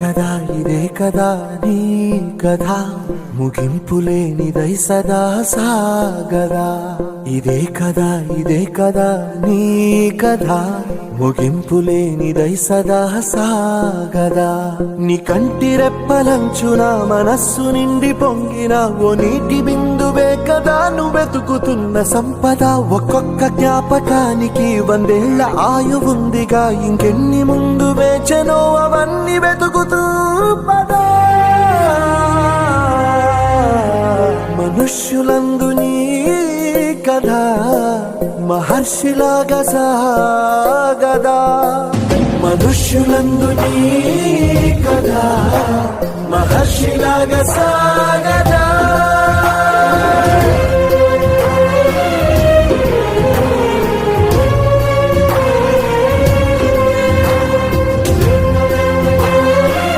కదా ఇదే కదా నీ కథ ముగింపులేనిదై సదా సాగదా ఇదే కదా నీ కథ ముగింపులేనిదై సదా సాగదా నీ కంటి రెప్పలంచున మనస్సు నిండి పొంగిన ఓ నీటి బిందువే కదా నువ్వెతుకుతున్న సంపద ఒక్కొక్క జ్ఞాపకానికి 100 ఏళ్ల ఆయువుందిగా ఇంకెన్ని ముందు వేచనో అవన్నీ వెతుకుతూ పదా మనుష్యులందు నీ కథ మహర్షిలాగా సాగదా మనుష్యులందు నీ కథ మహర్షిలాగా సాగదా